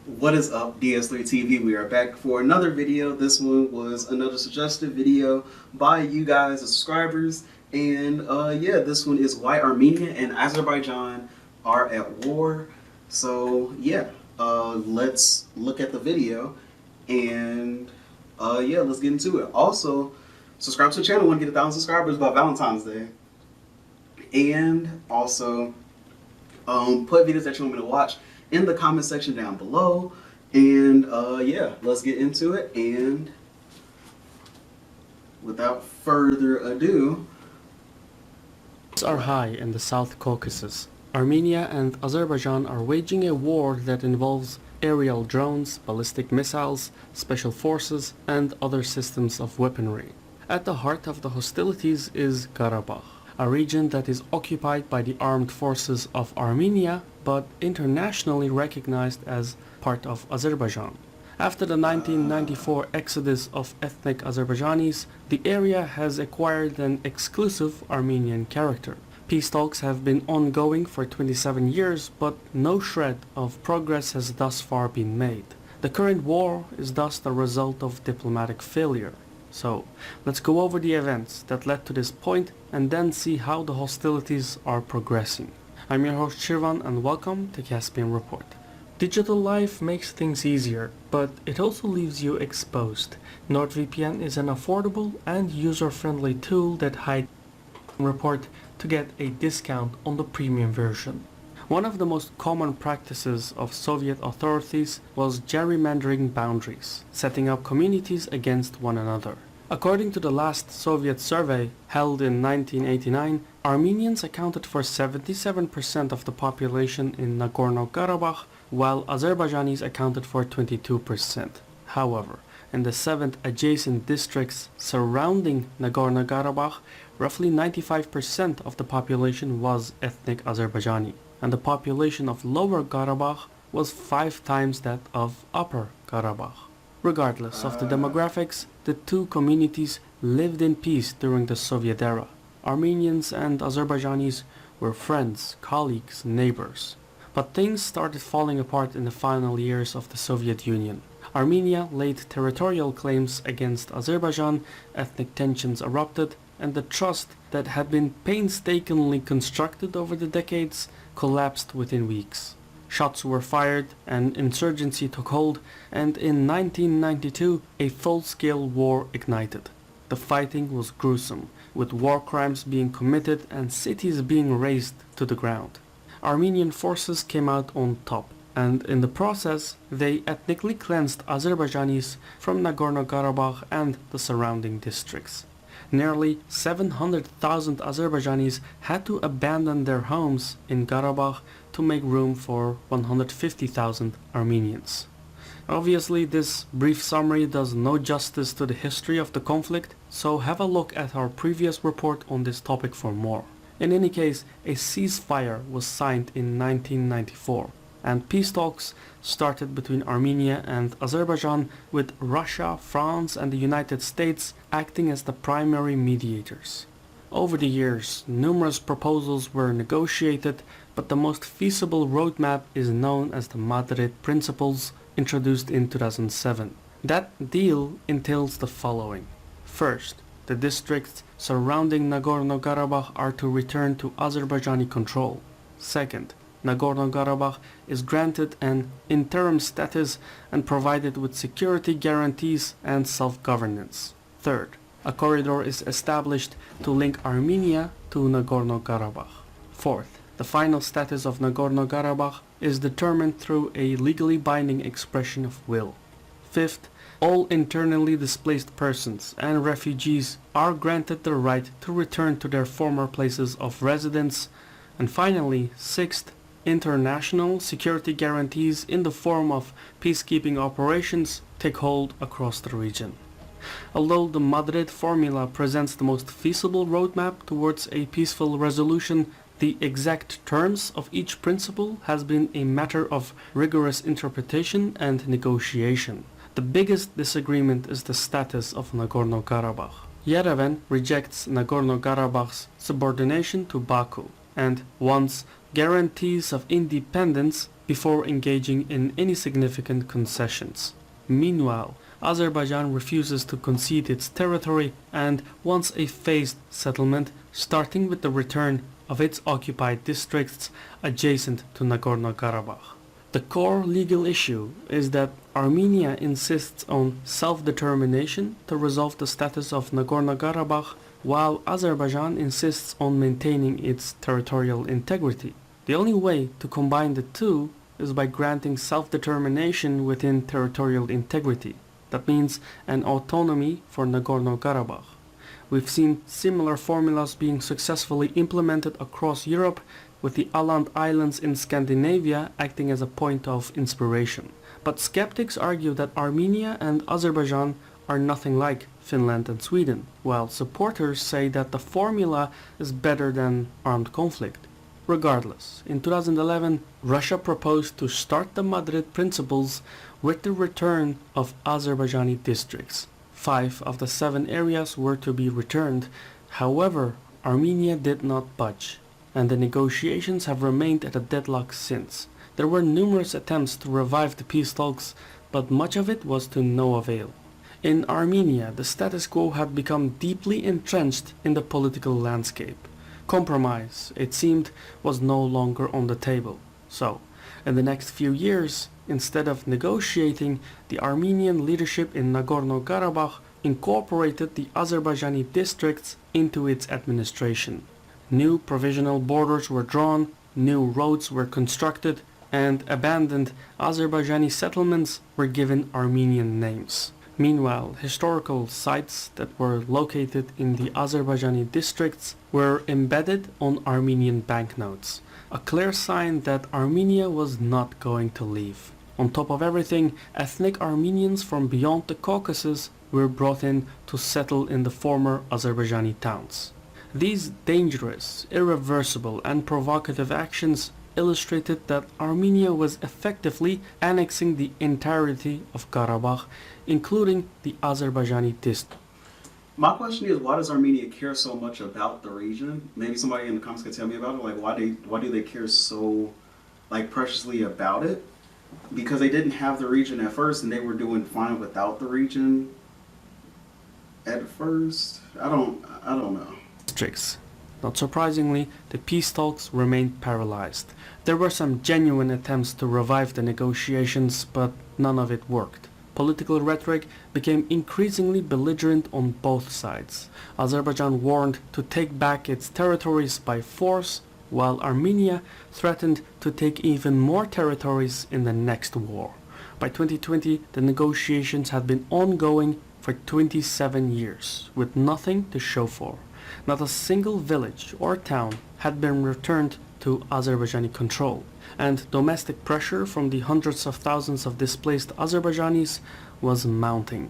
What is up, DS3TV? We are back for another video. This one was another suggested video by you guys, the subscribers. And yeah, this one is why Armenia and Azerbaijan are at war. So yeah, let's look at the video and yeah, let's get into it. Also, subscribe to the channel. Want to get 1,000 subscribers by Valentine's Day. And also, put videos that you want me to watch in the comment section down below. And yeah, let's get into it. And without further ado, are high in the South Caucasus. Armenia and Azerbaijan are waging a war that involves aerial drones, ballistic missiles, special forces, and other systems of weaponry. At the heart of the hostilities is Karabakh, a region that is occupied by the armed forces of Armenia but internationally recognized as part of Azerbaijan. After the 1994 exodus of ethnic Azerbaijanis, the area has acquired an exclusive Armenian character. Peace talks have been ongoing for 27 years, but no shred of progress has thus far been made. The current war is thus the result of diplomatic failure. So, let's go over the events that led to this point and then see how the hostilities are progressing. I'm your host Shirvan and welcome to Caspian Report. Digital life makes things easier, but it also leaves you exposed. NordVPN is an affordable and user-friendly tool that hides report to get a discount on the premium version. One of the most common practices of Soviet authorities was gerrymandering boundaries, setting up communities against one another. According to the last Soviet survey held in 1989, Armenians accounted for 77% of the population in Nagorno-Karabakh, while Azerbaijanis accounted for 22%. However, in the 7 adjacent districts surrounding Nagorno-Karabakh, roughly 95% of the population was ethnic Azerbaijani, and the population of Lower Karabakh was 5 times that of Upper Karabakh. Regardless of the demographics, the two communities lived in peace during the Soviet era. Armenians and Azerbaijanis were friends, colleagues, neighbors. But things started falling apart in the final years of the Soviet Union. Armenia laid territorial claims against Azerbaijan, ethnic tensions erupted, and the trust that had been painstakingly constructed over the decades collapsed within weeks. Shots were fired, an insurgency took hold, and in 1992 a full-scale war ignited. The fighting was gruesome, with war crimes being committed and cities being razed to the ground. Armenian forces came out on top, and in the process they ethnically cleansed Azerbaijanis from Nagorno-Karabakh and the surrounding districts. Nearly 700,000 Azerbaijanis had to abandon their homes in Karabakh to make room for 150,000 Armenians. Obviously, this brief summary does no justice to the history of the conflict, so have a look at our previous report on this topic for more. In any case, a ceasefire was signed in 1994, and peace talks started between Armenia and Azerbaijan, with Russia, France and the United States acting as the primary mediators. Over the years, numerous proposals were negotiated, but the most feasible roadmap is known as the Madrid Principles, introduced in 2007. That deal entails the following. First, the districts surrounding Nagorno-Karabakh are to return to Azerbaijani control. Second, Nagorno-Karabakh is granted an interim status and provided with security guarantees and self-governance. Third, a corridor is established to link Armenia to Nagorno-Karabakh. Fourth, the final status of Nagorno-Karabakh is determined through a legally binding expression of will. Fifth, all internally displaced persons and refugees are granted the right to return to their former places of residence. And finally, sixth, international security guarantees in the form of peacekeeping operations take hold across the region. Although the Madrid formula presents the most feasible roadmap towards a peaceful resolution, the exact terms of each principle has been a matter of rigorous interpretation and negotiation. The biggest disagreement is the status of Nagorno-Karabakh. Yerevan rejects Nagorno-Karabakh's subordination to Baku and wants guarantees of independence before engaging in any significant concessions. Meanwhile, Azerbaijan refuses to concede its territory and wants a phased settlement, starting with the return of its occupied districts adjacent to Nagorno-Karabakh. The core legal issue is that Armenia insists on self-determination to resolve the status of Nagorno-Karabakh, while Azerbaijan insists on maintaining its territorial integrity. The only way to combine the two is by granting self-determination within territorial integrity. That means an autonomy for Nagorno-Karabakh. We've seen similar formulas being successfully implemented across Europe, with the Åland Islands in Scandinavia acting as a point of inspiration. But skeptics argue that Armenia and Azerbaijan are nothing like Finland and Sweden, while supporters say that the formula is better than armed conflict. Regardless, in 2011, Russia proposed to start the Madrid Principles with the return of Azerbaijani districts. 5 of the 7 areas were to be returned. However, Armenia did not budge, and the negotiations have remained at a deadlock since. There were numerous attempts to revive the peace talks, but much of it was to no avail. In Armenia, the status quo had become deeply entrenched in the political landscape. Compromise, it seemed, was no longer on the table. So, in the next few years, instead of negotiating, the Armenian leadership in Nagorno-Karabakh incorporated the Azerbaijani districts into its administration. New provisional borders were drawn, new roads were constructed, and abandoned Azerbaijani settlements were given Armenian names. Meanwhile, historical sites that were located in the Azerbaijani districts were embedded on Armenian banknotes, a clear sign that Armenia was not going to leave. On top of everything, ethnic Armenians from beyond the Caucasus were brought in to settle in the former Azerbaijani towns. These dangerous, irreversible, and provocative actions illustrated that Armenia was effectively annexing the entirety of Karabakh, including the Azerbaijani district. My question is, why does Armenia care so much about the region? Maybe somebody in the comments could tell me about it. Like, why do they care so, like, preciously about it? Because they didn't have the region at first, and they were doing fine without the region at first. I don't know. Districts. Not surprisingly, the peace talks remained paralyzed. There were some genuine attempts to revive the negotiations, but none of it worked. Political rhetoric became increasingly belligerent on both sides. Azerbaijan warned to take back its territories by force, while Armenia threatened to take even more territories in the next war. By 2020, the negotiations had been ongoing for 27 years, with nothing to show for. Not a single village or town had been returned to Azerbaijani control, and domestic pressure from the hundreds of thousands of displaced Azerbaijanis was mounting.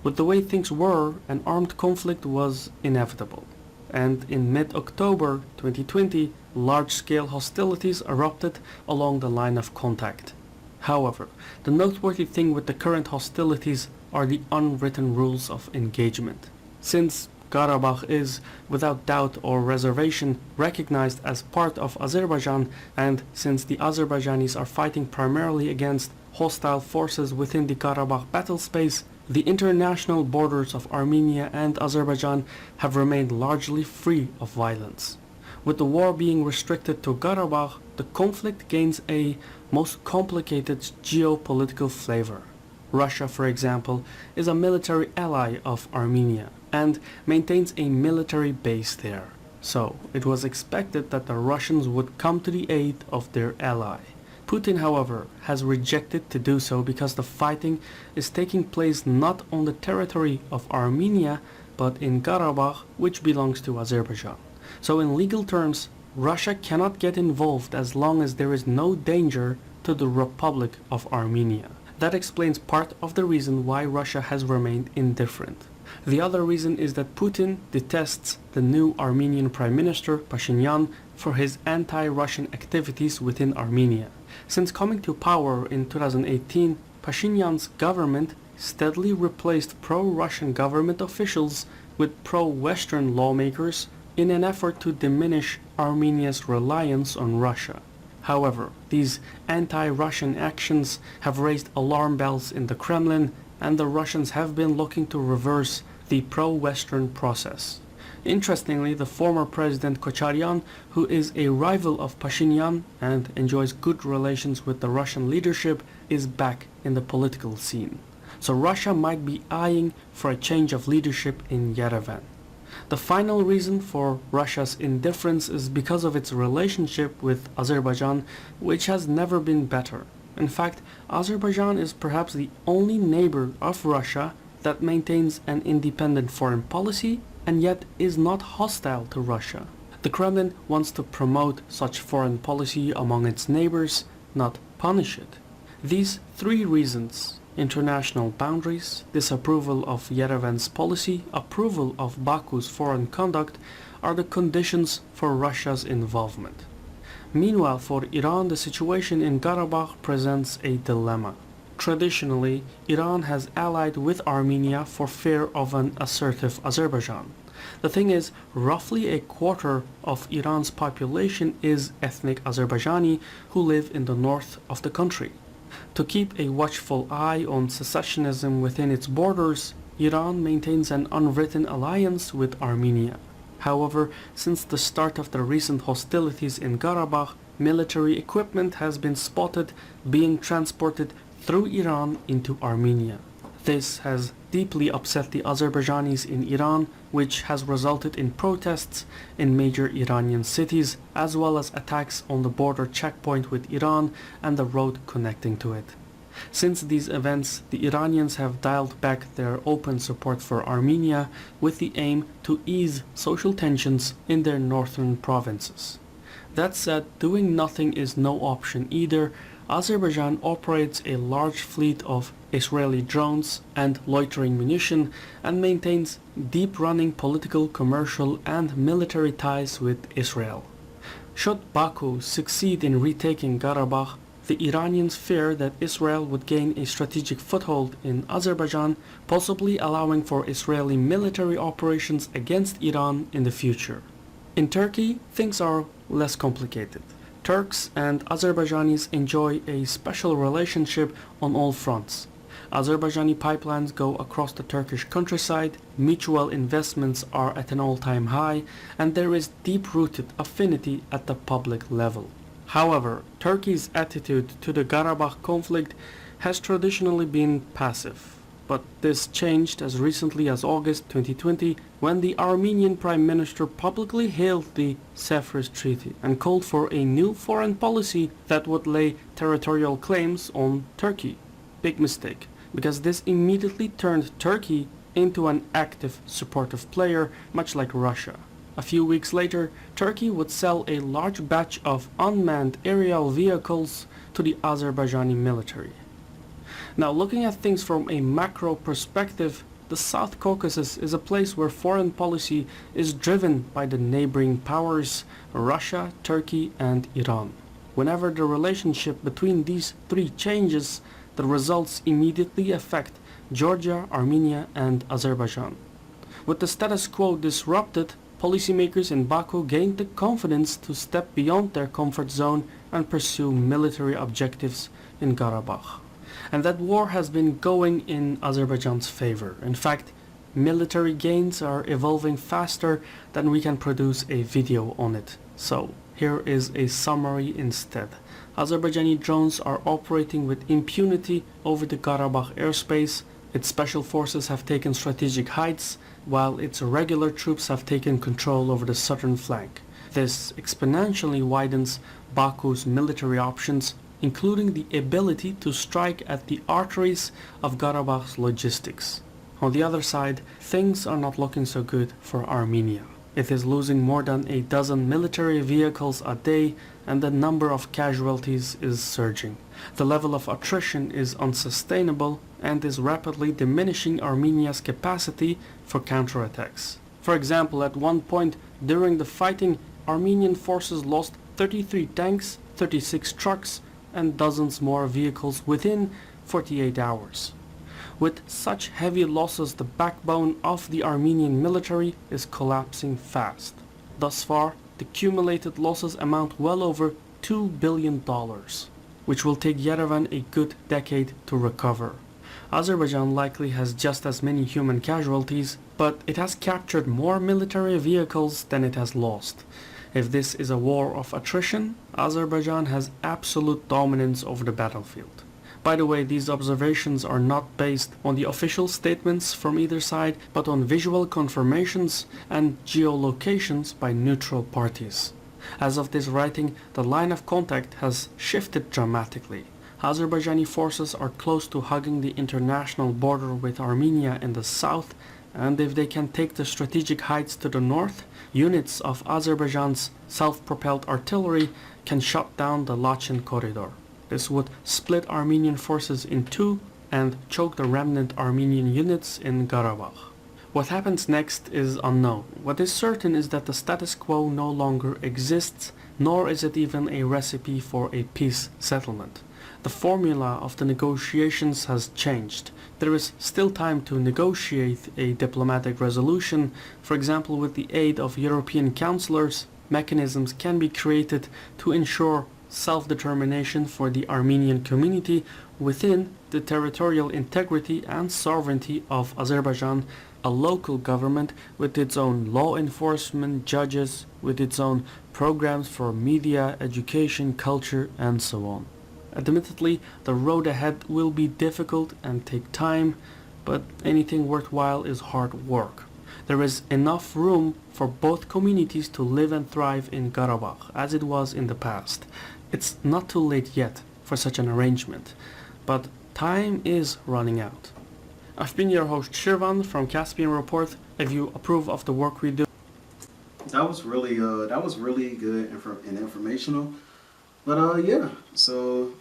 With the way things were, an armed conflict was inevitable, and in mid-October 2020, large-scale hostilities erupted along the line of contact. However, the noteworthy thing with the current hostilities are the unwritten rules of engagement. Since Karabakh is, without doubt or reservation, recognized as part of Azerbaijan, and since the Azerbaijanis are fighting primarily against hostile forces within the Karabakh battle space, the international borders of Armenia and Azerbaijan have remained largely free of violence. With the war being restricted to Karabakh, the conflict gains a most complicated geopolitical flavor. Russia, for example, is a military ally of Armenia and maintains a military base there. So it was expected that the Russians would come to the aid of their ally. Putin, however, has rejected to do so because the fighting is taking place not on the territory of Armenia, but in Karabakh, which belongs to Azerbaijan. So in legal terms, Russia cannot get involved as long as there is no danger to the Republic of Armenia. That explains part of the reason why Russia has remained indifferent. The other reason is that Putin detests the new Armenian Prime Minister, Pashinyan, for his anti-Russian activities within Armenia. Since coming to power in 2018, Pashinyan's government steadily replaced pro-Russian government officials with pro-Western lawmakers in an effort to diminish Armenia's reliance on Russia. However, these anti-Russian actions have raised alarm bells in the Kremlin, and the Russians have been looking to reverse the pro-Western process. Interestingly, the former President Kocharyan, who is a rival of Pashinyan and enjoys good relations with the Russian leadership, is back in the political scene. So Russia might be eyeing for a change of leadership in Yerevan. The final reason for Russia's indifference is because of its relationship with Azerbaijan, which has never been better. In fact, Azerbaijan is perhaps the only neighbor of Russia that maintains an independent foreign policy and yet is not hostile to Russia. The Kremlin wants to promote such foreign policy among its neighbors, not punish it. These three reasons, international boundaries, disapproval of Yerevan's policy, approval of Baku's foreign conduct, are the conditions for Russia's involvement. Meanwhile, for Iran, the situation in Karabakh presents a dilemma. Traditionally, Iran has allied with Armenia for fear of an assertive Azerbaijan. The thing is, roughly a quarter of Iran's population is ethnic Azerbaijani who live in the north of the country. To keep a watchful eye on secessionism within its borders, Iran maintains an unwritten alliance with Armenia. However, since the start of the recent hostilities in Karabakh, military equipment has been spotted being transported through Iran into Armenia. This has deeply upset the Azerbaijanis in Iran, which has resulted in protests in major Iranian cities, as well as attacks on the border checkpoint with Iran and the road connecting to it. Since these events, the Iranians have dialed back their open support for Armenia with the aim to ease social tensions in their northern provinces. That said, doing nothing is no option either. Azerbaijan operates a large fleet of Israeli drones and loitering munition and maintains deep-running political, commercial and military ties with Israel. Should Baku succeed in retaking Karabakh, the Iranians fear that Israel would gain a strategic foothold in Azerbaijan, possibly allowing for Israeli military operations against Iran in the future. In Turkey, things are less complicated. Turks and Azerbaijanis enjoy a special relationship on all fronts. Azerbaijani pipelines go across the Turkish countryside, mutual investments are at an all-time high, and there is deep-rooted affinity at the public level. However, Turkey's attitude to the Karabakh conflict has traditionally been passive. But this changed as recently as August 2020, when the Armenian Prime Minister publicly hailed the Cephris Treaty and called for a new foreign policy that would lay territorial claims on Turkey. Big mistake, because this immediately turned Turkey into an active supportive player, much like Russia. A few weeks later, Turkey would sell a large batch of unmanned aerial vehicles to the Azerbaijani military. Now, looking at things from a macro perspective, the South Caucasus is a place where foreign policy is driven by the neighboring powers, Russia, Turkey, and Iran. Whenever the relationship between these three changes, the results immediately affect Georgia, Armenia, and Azerbaijan. With the status quo disrupted, policymakers in Baku gained the confidence to step beyond their comfort zone and pursue military objectives in Karabakh. And that war has been going in Azerbaijan's favor. In fact, military gains are evolving faster than we can produce a video on it. So, here is a summary instead. Azerbaijani drones are operating with impunity over the Karabakh airspace. Its special forces have taken strategic heights, while its regular troops have taken control over the southern flank. This exponentially widens Baku's military options, including the ability to strike at the arteries of Karabakh's logistics. On the other side, things are not looking so good for Armenia. It is losing more than a dozen military vehicles a day, and the number of casualties is surging. The level of attrition is unsustainable and is rapidly diminishing Armenia's capacity for counterattacks. For example, at one point during the fighting, Armenian forces lost 33 tanks, 36 trucks, and dozens more vehicles within 48 hours. With such heavy losses, the backbone of the Armenian military is collapsing fast. Thus far, the cumulated losses amount well over $2 billion, which will take Yerevan a good decade to recover. Azerbaijan likely has just as many human casualties, but it has captured more military vehicles than it has lost. If this is a war of attrition, Azerbaijan has absolute dominance over the battlefield. By the way, these observations are not based on the official statements from either side, but on visual confirmations and geolocations by neutral parties. As of this writing, the line of contact has shifted dramatically. Azerbaijani forces are close to hugging the international border with Armenia in the south, and if they can take the strategic heights to the north, units of Azerbaijan's self-propelled artillery can shut down the Lachin corridor. This would split Armenian forces in two and choke the remnant Armenian units in Karabakh. What happens next is unknown. What is certain is that the status quo no longer exists, nor is it even a recipe for a peace settlement. The formula of the negotiations has changed. There is still time to negotiate a diplomatic resolution. For example, with the aid of European councillors, mechanisms can be created to ensure self-determination for the Armenian community within the territorial integrity and sovereignty of Azerbaijan, a local government with its own law enforcement, judges, with its own programs for media, education, culture, and so on. Admittedly, the road ahead will be difficult and take time, but anything worthwhile is hard work. There is enough room for both communities to live and thrive in Karabakh, as it was in the past. It's not too late yet for such an arrangement, but time is running out. I've been your host Shirvan from Caspian Report. If you approve of the work we do, That was really good and informational. But yeah, so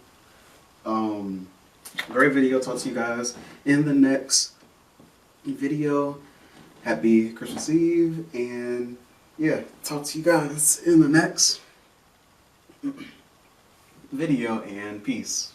great video. Talk to you guys in the next video. Happy Christmas Eve, and yeah, talk to you guys in the next video, and peace.